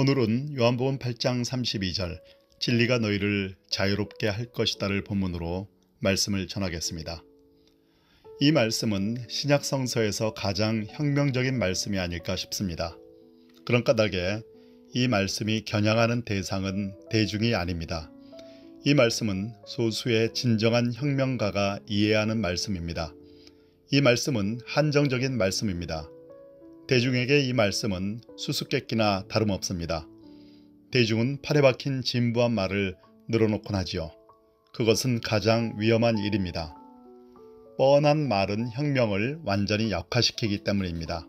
오늘은 요한복음 8장 32절 진리가 너희를 자유롭게 할 것이다를 본문으로 말씀을 전하겠습니다. 이 말씀은 신약성서에서 가장 혁명적인 말씀이 아닐까 싶습니다. 그런 까닭에 이 말씀이 겨냥하는 대상은 대중이 아닙니다. 이 말씀은 소수의 진정한 혁명가가 이해하는 말씀입니다. 이 말씀은 한정적인 말씀입니다. 대중에게 이 말씀은 수수께끼나 다름없습니다. 대중은 팔에 박힌 진부한 말을 늘어놓곤 하지요. 그것은 가장 위험한 일입니다. 뻔한 말은 혁명을 완전히 약화시키기 때문입니다.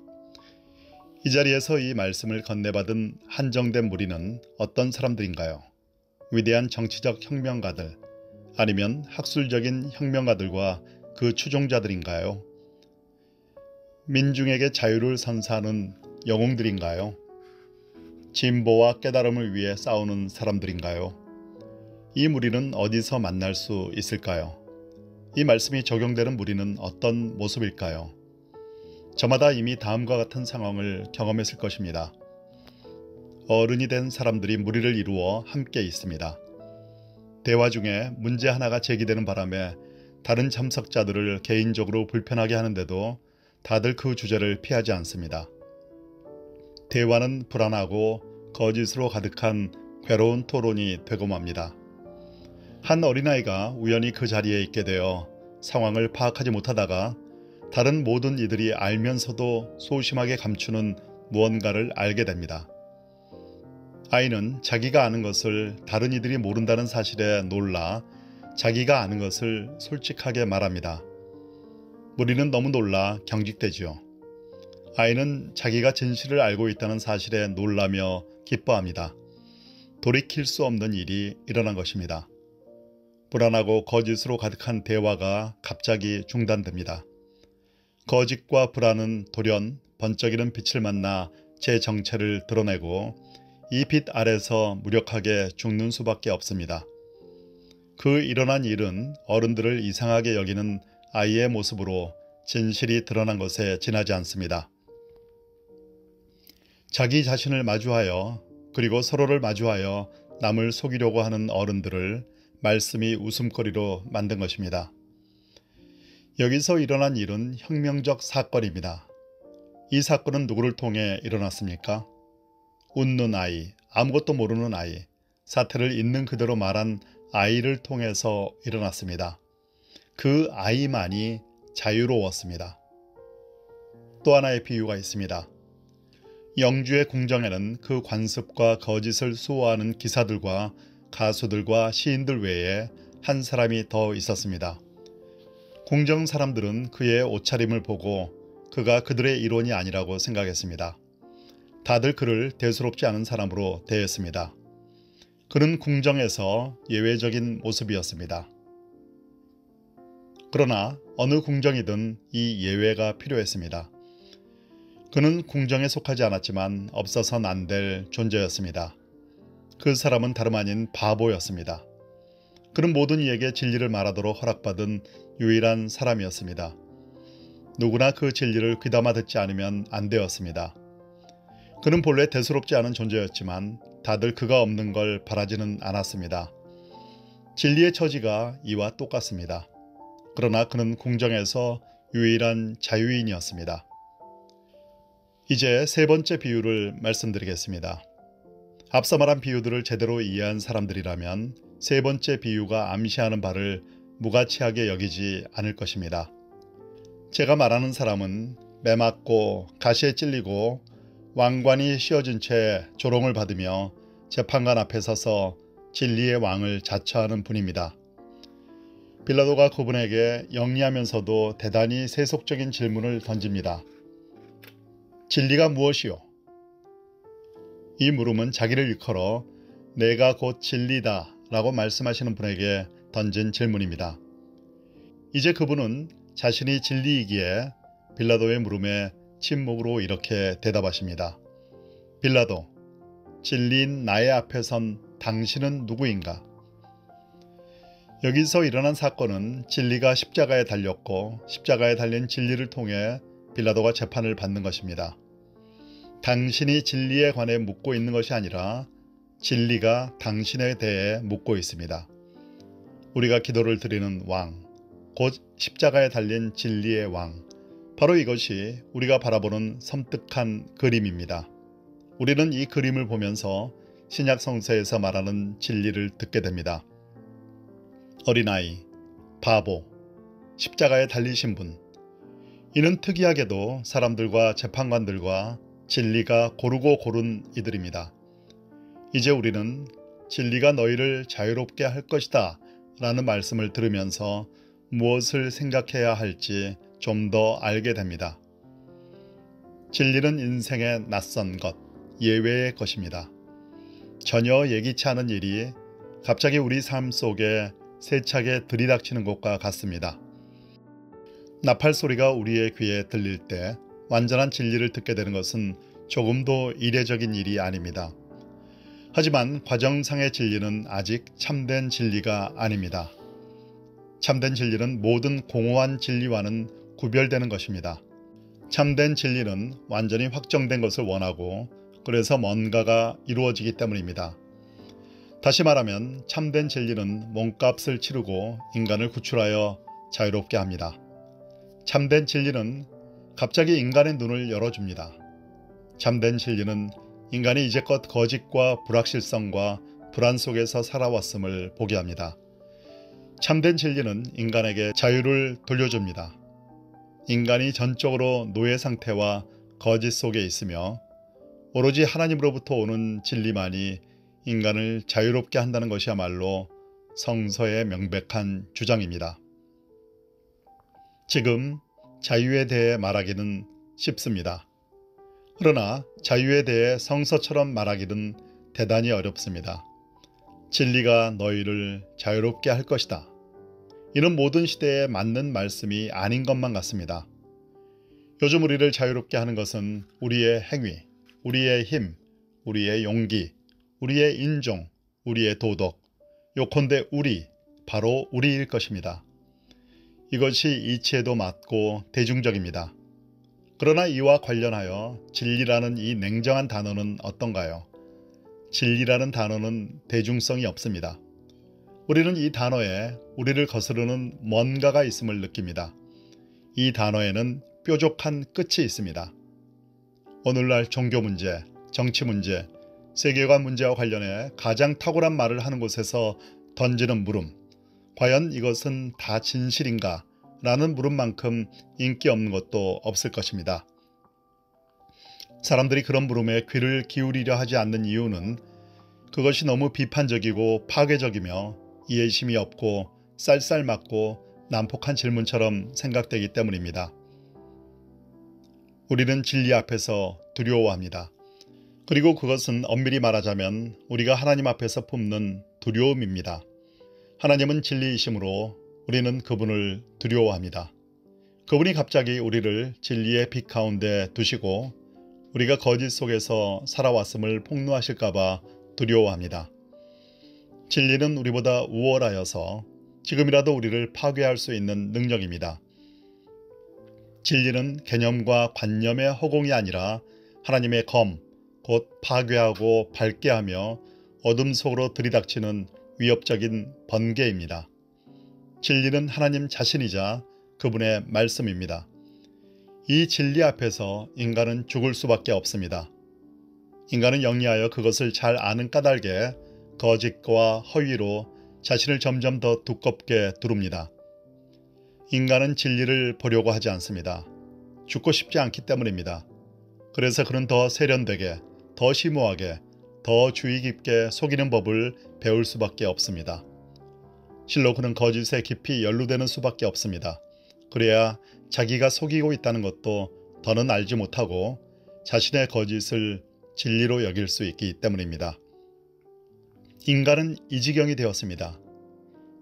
이 자리에서 이 말씀을 건네받은 한정된 무리는 어떤 사람들인가요? 위대한 정치적 혁명가들, 아니면 학술적인 혁명가들과 그 추종자들인가요? 민중에게 자유를 선사하는 영웅들인가요? 진보와 깨달음을 위해 싸우는 사람들인가요? 이 무리는 어디서 만날 수 있을까요? 이 말씀이 적용되는 무리는 어떤 모습일까요? 저마다 이미 다음과 같은 상황을 경험했을 것입니다. 어른이 된 사람들이 무리를 이루어 함께 있습니다. 대화 중에 문제 하나가 제기되는 바람에 다른 참석자들을 개인적으로 불편하게 하는데도 다들 그 주제를 피하지 않습니다. 대화는 불안하고 거짓으로 가득한 괴로운 토론이 되고 맙니다. 한 어린아이가 우연히 그 자리에 있게 되어 상황을 파악하지 못하다가 다른 모든 이들이 알면서도 소심하게 감추는 무언가를 알게 됩니다. 아이는 자기가 아는 것을 다른 이들이 모른다는 사실에 놀라 자기가 아는 것을 솔직하게 말합니다. 무리는 너무 놀라 경직되지요. 아이는 자기가 진실을 알고 있다는 사실에 놀라며 기뻐합니다. 돌이킬 수 없는 일이 일어난 것입니다. 불안하고 거짓으로 가득한 대화가 갑자기 중단됩니다. 거짓과 불안은 돌연 번쩍이는 빛을 만나 제 정체를 드러내고 이 빛 아래서 무력하게 죽는 수밖에 없습니다. 그 일어난 일은 어른들을 이상하게 여기는 아이의 모습으로 진실이 드러난 것에 지나지 않습니다. 자기 자신을 마주하여 그리고 서로를 마주하여 남을 속이려고 하는 어른들을 말씀이 웃음거리로 만든 것입니다. 여기서 일어난 일은 혁명적 사건입니다. 이 사건은 누구를 통해 일어났습니까? 웃는 아이, 아무것도 모르는 아이, 사태를 있는 그대로 말한 아이를 통해서 일어났습니다. 그 아이만이 자유로웠습니다. 또 하나의 비유가 있습니다. 영주의 궁정에는 그 관습과 거짓을 수호하는 기사들과 가수들과 시인들 외에 한 사람이 더 있었습니다. 궁정 사람들은 그의 옷차림을 보고 그가 그들의 일원이 아니라고 생각했습니다. 다들 그를 대수롭지 않은 사람으로 대했습니다. 그는 궁정에서 예외적인 모습이었습니다. 그러나 어느 궁정이든 이 예외가 필요했습니다. 그는 궁정에 속하지 않았지만 없어서는 안 될 존재였습니다. 그 사람은 다름 아닌 바보였습니다. 그는 모든 이에게 진리를 말하도록 허락받은 유일한 사람이었습니다. 누구나 그 진리를 귀담아 듣지 않으면 안 되었습니다. 그는 본래 대수롭지 않은 존재였지만 다들 그가 없는 걸 바라지는 않았습니다. 진리의 처지가 이와 똑같습니다. 그러나 그는 궁정에서 유일한 자유인이었습니다. 이제 세 번째 비유를 말씀드리겠습니다. 앞서 말한 비유들을 제대로 이해한 사람들이라면 세 번째 비유가 암시하는 바를 무가치하게 여기지 않을 것입니다. 제가 말하는 사람은 매맞고 가시에 찔리고 왕관이 씌워진 채 조롱을 받으며 재판관 앞에 서서 진리의 왕을 자처하는 분입니다. 빌라도가 그분에게 영리하면서도 대단히 세속적인 질문을 던집니다. 진리가 무엇이요? 이 물음은 자기를 일컬어 내가 곧 진리다 라고 말씀하시는 분에게 던진 질문입니다. 이제 그분은 자신이 진리이기에 빌라도의 물음에 침묵으로 이렇게 대답하십니다. 빌라도, 진리인 나의 앞에 선 당신은 누구인가? 여기서 일어난 사건은 진리가 십자가에 달렸고 십자가에 달린 진리를 통해 빌라도가 재판을 받는 것입니다. 당신이 진리에 관해 묻고 있는 것이 아니라 진리가 당신에 대해 묻고 있습니다. 우리가 기도를 드리는 왕, 곧 십자가에 달린 진리의 왕, 바로 이것이 우리가 바라보는 섬뜩한 그림입니다. 우리는 이 그림을 보면서 신약 성서에서 말하는 진리를 듣게 됩니다. 어린아이, 바보, 십자가에 달리신 분. 이는 특이하게도 사람들과 재판관들과 진리가 고르고 고른 이들입니다. 이제 우리는 진리가 너희를 자유롭게 할 것이다 라는 말씀을 들으면서 무엇을 생각해야 할지 좀 더 알게 됩니다. 진리는 인생의 낯선 것, 예외의 것입니다. 전혀 예기치 않은 일이 갑자기 우리 삶 속에 세차게 들이닥치는 것과 같습니다. 나팔 소리가 우리의 귀에 들릴 때 완전한 진리를 듣게 되는 것은 조금도 이례적인 일이 아닙니다. 하지만 과정상의 진리는 아직 참된 진리가 아닙니다. 참된 진리는 모든 공허한 진리와는 구별되는 것입니다. 참된 진리는 완전히 확정된 것을 원하고 그래서 뭔가가 이루어지기 때문입니다. 다시 말하면 참된 진리는 몸값을 치르고 인간을 구출하여 자유롭게 합니다. 참된 진리는 갑자기 인간의 눈을 열어줍니다. 참된 진리는 인간이 이제껏 거짓과 불확실성과 불안 속에서 살아왔음을 보게 합니다. 참된 진리는 인간에게 자유를 돌려줍니다. 인간이 전적으로 노예 상태와 거짓 속에 있으며 오로지 하나님으로부터 오는 진리만이 인간을 자유롭게 한다는 것이야말로 성서의 명백한 주장입니다. 지금 자유에 대해 말하기는 쉽습니다. 그러나 자유에 대해 성서처럼 말하기는 대단히 어렵습니다. 진리가 너희를 자유롭게 할 것이다. 이는 모든 시대에 맞는 말씀이 아닌 것만 같습니다. 요즘 우리를 자유롭게 하는 것은 우리의 행위, 우리의 힘, 우리의 용기, 우리의 인종, 우리의 도덕, 요컨대 우리, 바로 우리일 것입니다. 이것이 이치에도 맞고 대중적입니다. 그러나 이와 관련하여 진리라는 이 냉정한 단어는 어떤가요? 진리라는 단어는 대중성이 없습니다. 우리는 이 단어에 우리를 거스르는 뭔가가 있음을 느낍니다. 이 단어에는 뾰족한 끝이 있습니다. 오늘날 종교 문제, 정치 문제, 세계관 문제와 관련해 가장 탁월한 말을 하는 곳에서 던지는 물음, 과연 이것은 다 진실인가? 라는 물음만큼 인기 없는 것도 없을 것입니다. 사람들이 그런 물음에 귀를 기울이려 하지 않는 이유는 그것이 너무 비판적이고 파괴적이며 이해심이 없고 쌀쌀맞고 난폭한 질문처럼 생각되기 때문입니다. 우리는 진리 앞에서 두려워합니다. 그리고 그것은 엄밀히 말하자면 우리가 하나님 앞에서 품는 두려움입니다. 하나님은 진리이시므로 우리는 그분을 두려워합니다. 그분이 갑자기 우리를 진리의 빛 가운데 두시고 우리가 거짓 속에서 살아왔음을 폭로하실까봐 두려워합니다. 진리는 우리보다 우월하여서 지금이라도 우리를 파괴할 수 있는 능력입니다. 진리는 개념과 관념의 허공이 아니라 하나님의 검, 곧 파괴하고 밝게 하며 어둠 속으로 들이닥치는 위협적인 번개입니다. 진리는 하나님 자신이자 그분의 말씀입니다. 이 진리 앞에서 인간은 죽을 수밖에 없습니다. 인간은 영리하여 그것을 잘 아는 까닭에 거짓과 허위로 자신을 점점 더 두껍게 두릅니다. 인간은 진리를 보려고 하지 않습니다. 죽고 싶지 않기 때문입니다. 그래서 그는 더 세련되게, 더 심오하게, 더 주의 깊게 속이는 법을 배울 수밖에 없습니다. 실로 그는 거짓에 깊이 연루되는 수밖에 없습니다. 그래야 자기가 속이고 있다는 것도 더는 알지 못하고 자신의 거짓을 진리로 여길 수 있기 때문입니다. 인간은 이 지경이 되었습니다.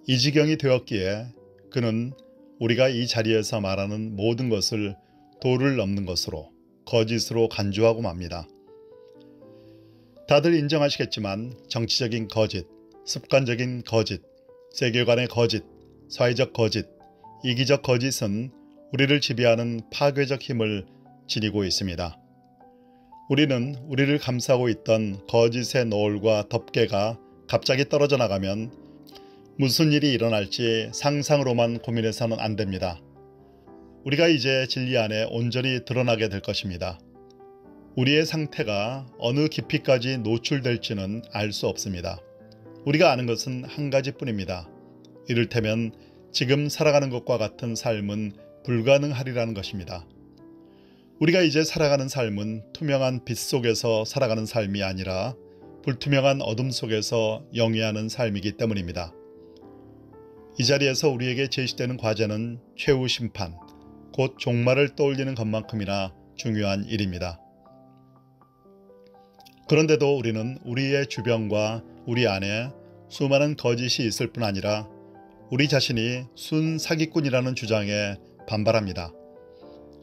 이 지경이 되었기에 그는 우리가 이 자리에서 말하는 모든 것을 도를 넘는 것으로, 거짓으로 간주하고 맙니다. 다들 인정하시겠지만 정치적인 거짓, 습관적인 거짓, 세계관의 거짓, 사회적 거짓, 이기적 거짓은 우리를 지배하는 파괴적 힘을 지니고 있습니다. 우리는 우리를 감싸고 있던 거짓의 노을과 덮개가 갑자기 떨어져 나가면 무슨 일이 일어날지 상상으로만 고민해서는 안 됩니다. 우리가 이제 진리 안에 온전히 드러나게 될 것입니다. 우리의 상태가 어느 깊이까지 노출될지는 알 수 없습니다. 우리가 아는 것은 한 가지뿐입니다. 이를테면 지금 살아가는 것과 같은 삶은 불가능하리라는 것입니다. 우리가 이제 살아가는 삶은 투명한 빛 속에서 살아가는 삶이 아니라 불투명한 어둠 속에서 영위하는 삶이기 때문입니다. 이 자리에서 우리에게 제시되는 과제는 최후 심판, 곧 종말을 떠올리는 것만큼이나 중요한 일입니다. 그런데도 우리는 우리의 주변과 우리 안에 수많은 거짓이 있을 뿐 아니라 우리 자신이 순 사기꾼이라는 주장에 반발합니다.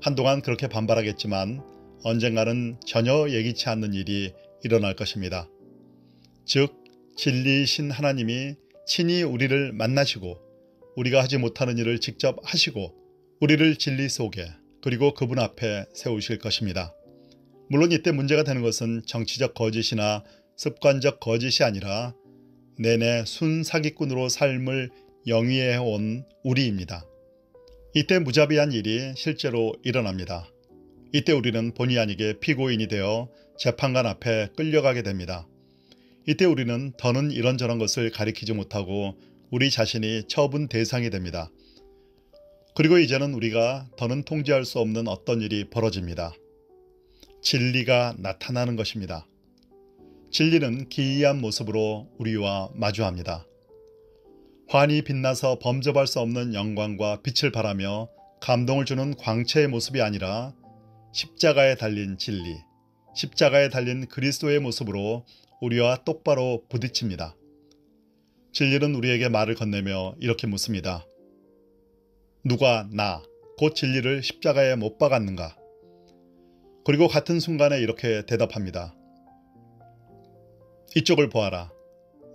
한동안 그렇게 반발하겠지만 언젠가는 전혀 예기치 않는 일이 일어날 것입니다. 즉, 진리이신 하나님이 친히 우리를 만나시고 우리가 하지 못하는 일을 직접 하시고 우리를 진리 속에 그리고 그분 앞에 세우실 것입니다. 물론 이때 문제가 되는 것은 정치적 거짓이나 습관적 거짓이 아니라 내내 순사기꾼으로 삶을 영위해온 우리입니다. 이때 무자비한 일이 실제로 일어납니다. 이때 우리는 본의 아니게 피고인이 되어 재판관 앞에 끌려가게 됩니다. 이때 우리는 더는 이런저런 것을 가리키지 못하고 우리 자신이 처분 대상이 됩니다. 그리고 이제는 우리가 더는 통제할 수 없는 어떤 일이 벌어집니다. 진리가 나타나는 것입니다. 진리는 기이한 모습으로 우리와 마주합니다. 환히 빛나서 범접할 수 없는 영광과 빛을 발하며 감동을 주는 광채의 모습이 아니라 십자가에 달린 진리, 십자가에 달린 그리스도의 모습으로 우리와 똑바로 부딪힙니다. 진리는 우리에게 말을 건네며 이렇게 묻습니다. 누가 나, 곧 진리를 십자가에 못 박았는가? 그리고 같은 순간에 이렇게 대답합니다. 이쪽을 보아라.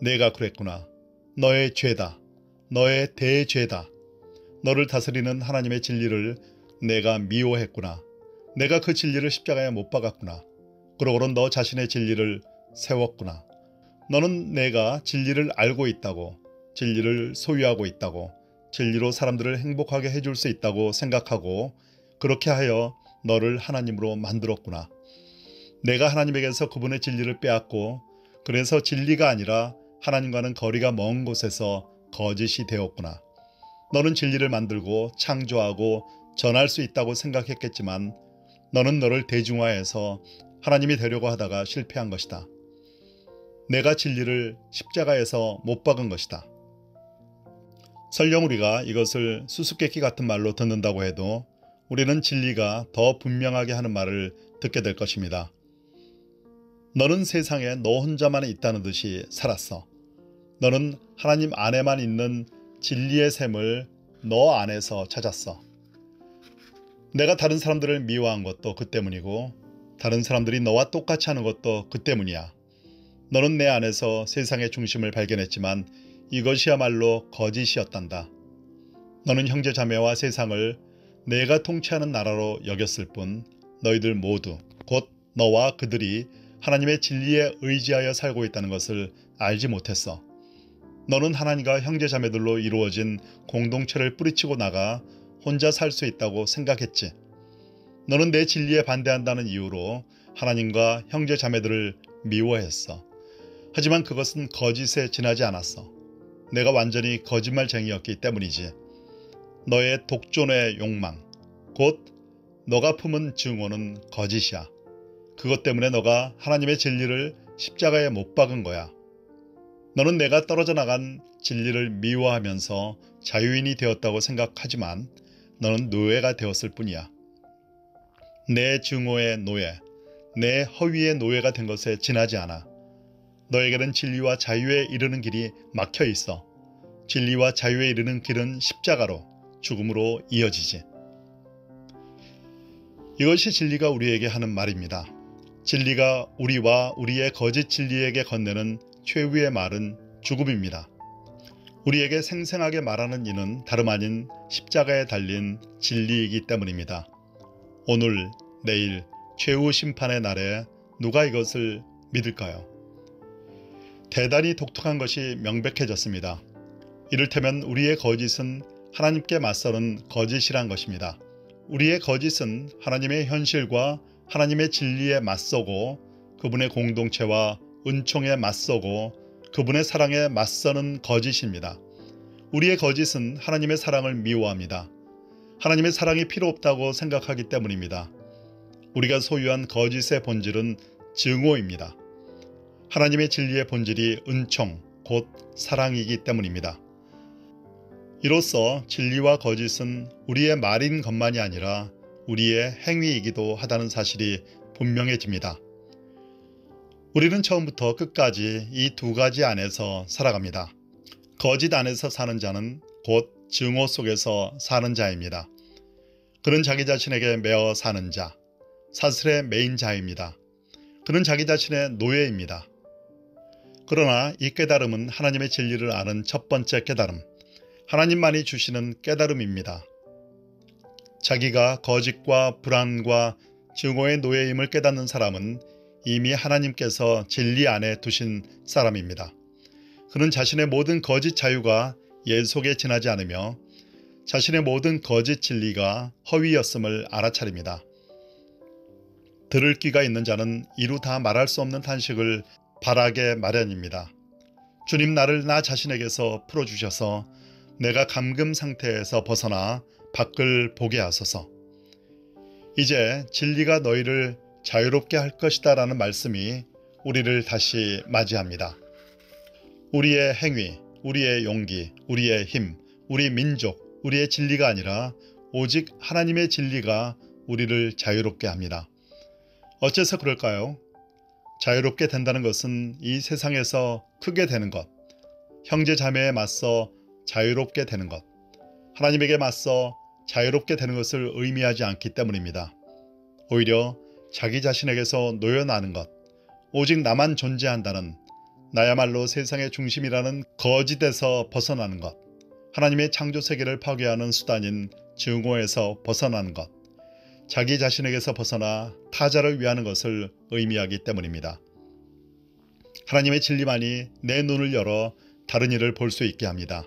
내가 그랬구나. 너의 죄다. 너의 대죄다. 너를 다스리는 하나님의 진리를 내가 미워했구나. 내가 그 진리를 십자가에 못 박았구나. 그러고는 너 자신의 진리를 세웠구나. 너는 내가 진리를 알고 있다고, 진리를 소유하고 있다고, 진리로 사람들을 행복하게 해줄 수 있다고 생각하고 그렇게 하여 너를 하나님으로 만들었구나. 내가 하나님에게서 그분의 진리를 빼앗고 그래서 진리가 아니라 하나님과는 거리가 먼 곳에서 거짓이 되었구나. 너는 진리를 만들고 창조하고 전할 수 있다고 생각했겠지만 너는 너를 대중화해서 하나님이 되려고 하다가 실패한 것이다. 내가 진리를 십자가에서 못 박은 것이다. 설령 우리가 이것을 수수께끼 같은 말로 듣는다고 해도 우리는 진리가 더 분명하게 하는 말을 듣게 될 것입니다. 너는 세상에 너 혼자만 있다는 듯이 살았어. 너는 하나님 안에만 있는 진리의 샘을 너 안에서 찾았어. 내가 다른 사람들을 미워한 것도 그 때문이고 다른 사람들이 너와 똑같이 하는 것도 그 때문이야. 너는 내 안에서 세상의 중심을 발견했지만 이것이야말로 거짓이었단다. 너는 형제자매와 세상을 내가 통치하는 나라로 여겼을 뿐 너희들 모두 곧 너와 그들이 하나님의 진리에 의지하여 살고 있다는 것을 알지 못했어. 너는 하나님과 형제자매들로 이루어진 공동체를 뿌리치고 나가 혼자 살 수 있다고 생각했지. 너는 내 진리에 반대한다는 이유로 하나님과 형제자매들을 미워했어. 하지만 그것은 거짓에 지나지 않았어. 내가 완전히 거짓말쟁이였기 때문이지. 너의 독존의 욕망, 곧 너가 품은 증오는 거짓이야. 그것 때문에 너가 하나님의 진리를 십자가에 못 박은 거야. 너는 내가 떨어져 나간 진리를 미워하면서 자유인이 되었다고 생각하지만 너는 노예가 되었을 뿐이야. 내 증오의 노예, 내 허위의 노예가 된 것에 지나지 않아. 너에게는 진리와 자유에 이르는 길이 막혀 있어. 진리와 자유에 이르는 길은 십자가로, 죽음으로 이어지지. 이것이 진리가 우리에게 하는 말입니다. 진리가 우리와 우리의 거짓 진리에게 건네는 최후의 말은 죽음입니다. 우리에게 생생하게 말하는 이는 다름 아닌 십자가에 달린 진리이기 때문입니다. 오늘, 내일, 최후 심판의 날에 누가 이것을 믿을까요? 대단히 독특한 것이 명백해졌습니다. 이를테면 우리의 거짓은 하나님께 맞서는 거짓이란 것입니다. 우리의 거짓은 하나님의 현실과 하나님의 진리에 맞서고 그분의 공동체와 은총에 맞서고 그분의 사랑에 맞서는 거짓입니다. 우리의 거짓은 하나님의 사랑을 미워합니다. 하나님의 사랑이 필요 없다고 생각하기 때문입니다. 우리가 소유한 거짓의 본질은 증오입니다. 하나님의 진리의 본질이 은총, 곧 사랑이기 때문입니다. 이로써 진리와 거짓은 우리의 말인 것만이 아니라 우리의 행위이기도 하다는 사실이 분명해집니다. 우리는 처음부터 끝까지 이 두 가지 안에서 살아갑니다. 거짓 안에서 사는 자는 곧 증오 속에서 사는 자입니다. 그는 자기 자신에게 매어 사는 자, 사슬에 매인 자입니다. 그는 자기 자신의 노예입니다. 그러나 이 깨달음은 하나님의 진리를 아는 첫 번째 깨달음, 하나님만이 주시는 깨달음입니다. 자기가 거짓과 불안과 증오의 노예임을 깨닫는 사람은 이미 하나님께서 진리 안에 두신 사람입니다. 그는 자신의 모든 거짓 자유가 예 속에 지나지 않으며 자신의 모든 거짓 진리가 허위였음을 알아차립니다. 들을 귀가 있는 자는 이루 다 말할 수 없는 탄식을 바라게 마련입니다. 주님, 나를 나 자신에게서 풀어주셔서 내가 감금 상태에서 벗어나 밖을 보게 하소서. 이제 진리가 너희를 자유롭게 할 것이다 라는 말씀이 우리를 다시 맞이합니다. 우리의 행위, 우리의 용기, 우리의 힘, 우리 민족, 우리의 진리가 아니라 오직 하나님의 진리가 우리를 자유롭게 합니다. 어째서 그럴까요? 자유롭게 된다는 것은 이 세상에서 크게 되는 것, 형제 자매에 맞서 자유롭게 되는 것, 하나님에게 맞서 자유롭게 되는 것을 의미하지 않기 때문입니다. 오히려 자기 자신에게서 놓여나는 것, 오직 나만 존재한다는, 나야말로 세상의 중심이라는 거짓에서 벗어나는 것, 하나님의 창조 세계를 파괴하는 수단인 증오에서 벗어나는 것, 자기 자신에게서 벗어나 타자를 위하는 것을 의미하기 때문입니다. 하나님의 진리만이 내 눈을 열어 다른 일을 볼 수 있게 합니다.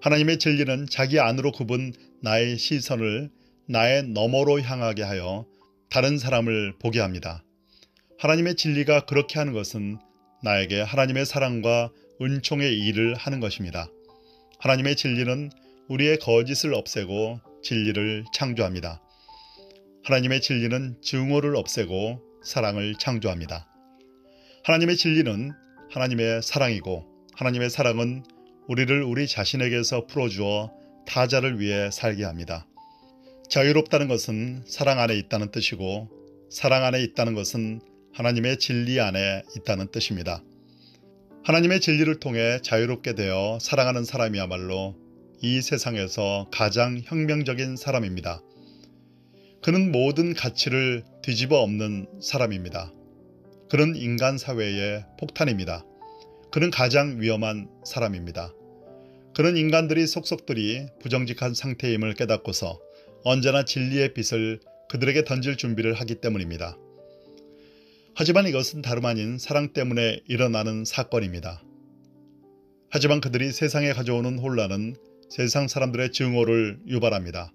하나님의 진리는 자기 안으로 굽은 나의 시선을 나의 너머로 향하게 하여 다른 사람을 보게 합니다. 하나님의 진리가 그렇게 하는 것은 나에게 하나님의 사랑과 은총의 일을 하는 것입니다. 하나님의 진리는 우리의 거짓을 없애고 진리를 창조합니다. 하나님의 진리는 증오를 없애고 사랑을 창조합니다. 하나님의 진리는 하나님의 사랑이고 하나님의 사랑은 우리를 우리 자신에게서 풀어주어 타자를 위해 살게 합니다. 자유롭다는 것은 사랑 안에 있다는 뜻이고 사랑 안에 있다는 것은 하나님의 진리 안에 있다는 뜻입니다. 하나님의 진리를 통해 자유롭게 되어 사랑하는 사람이야말로 이 세상에서 가장 혁명적인 사람입니다. 그는 모든 가치를 뒤집어 엎는 사람입니다. 그는 인간 사회의 폭탄입니다. 그는 가장 위험한 사람입니다. 그는 인간들이 속속들이 부정직한 상태임을 깨닫고서 언제나 진리의 빛을 그들에게 던질 준비를 하기 때문입니다. 하지만 이것은 다름 아닌 사랑 때문에 일어나는 사건입니다. 하지만 그들이 세상에 가져오는 혼란은 세상 사람들의 증오를 유발합니다.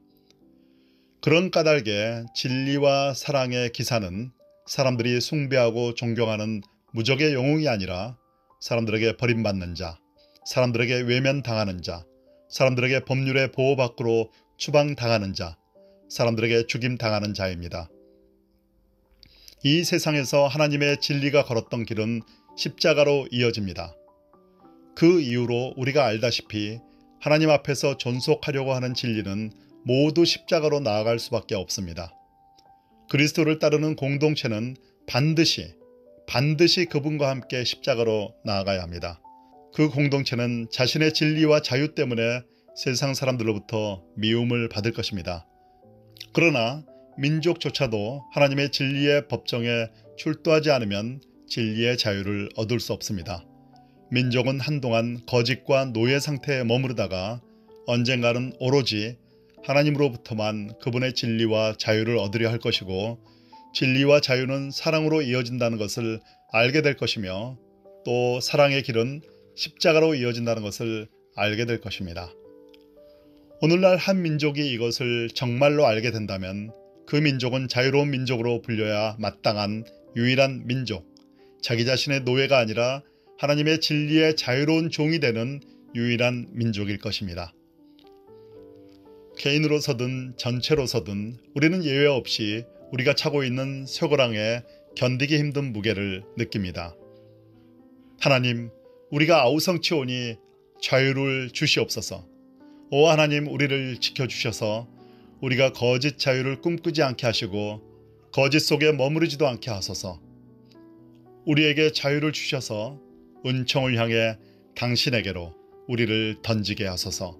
그런 까닭에 진리와 사랑의 기사는 사람들이 숭배하고 존경하는 무적의 영웅이 아니라 사람들에게 버림받는 자, 사람들에게 외면당하는 자, 사람들에게 법률의 보호 밖으로 추방당하는 자, 사람들에게 죽임당하는 자입니다. 이 세상에서 하나님의 진리가 걸었던 길은 십자가로 이어집니다. 그 이후로 우리가 알다시피 하나님 앞에서 존속하려고 하는 진리는 모두 십자가로 나아갈 수밖에 없습니다. 그리스도를 따르는 공동체는 반드시 그분과 함께 십자가로 나아가야 합니다. 그 공동체는 자신의 진리와 자유 때문에 세상 사람들로부터 미움을 받을 것입니다. 그러나 민족조차도 하나님의 진리의 법정에 출두하지 않으면 진리의 자유를 얻을 수 없습니다. 민족은 한동안 거짓과 노예 상태에 머무르다가 언젠가는 오로지 하나님으로부터만 그분의 진리와 자유를 얻으려 할 것이고 진리와 자유는 사랑으로 이어진다는 것을 알게 될 것이며 또 사랑의 길은 십자가로 이어진다는 것을 알게 될 것입니다. 오늘날 한 민족이 이것을 정말로 알게 된다면 그 민족은 자유로운 민족으로 불려야 마땅한 유일한 민족, 자기 자신의 노예가 아니라 하나님의 진리의 자유로운 종이 되는 유일한 민족일 것입니다. 개인으로서든 전체로서든 우리는 예외 없이 우리가 차고 있는 쇠고랑에 견디기 힘든 무게를 느낍니다. 하나님, 우리가 아우성치오니 자유를 주시옵소서. 오 하나님, 우리를 지켜주셔서 우리가 거짓 자유를 꿈꾸지 않게 하시고 거짓 속에 머무르지도 않게 하소서. 우리에게 자유를 주셔서 은총을 향해 당신에게로 우리를 던지게 하소서.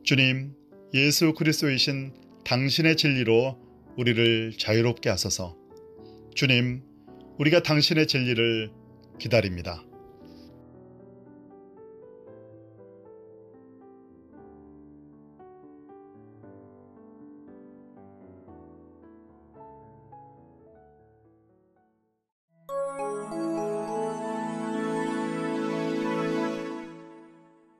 주님, 예수 그리스도이신 당신의 진리로 우리를 자유롭게 하소서. 주님, 우리가 당신의 진리를 기다립니다.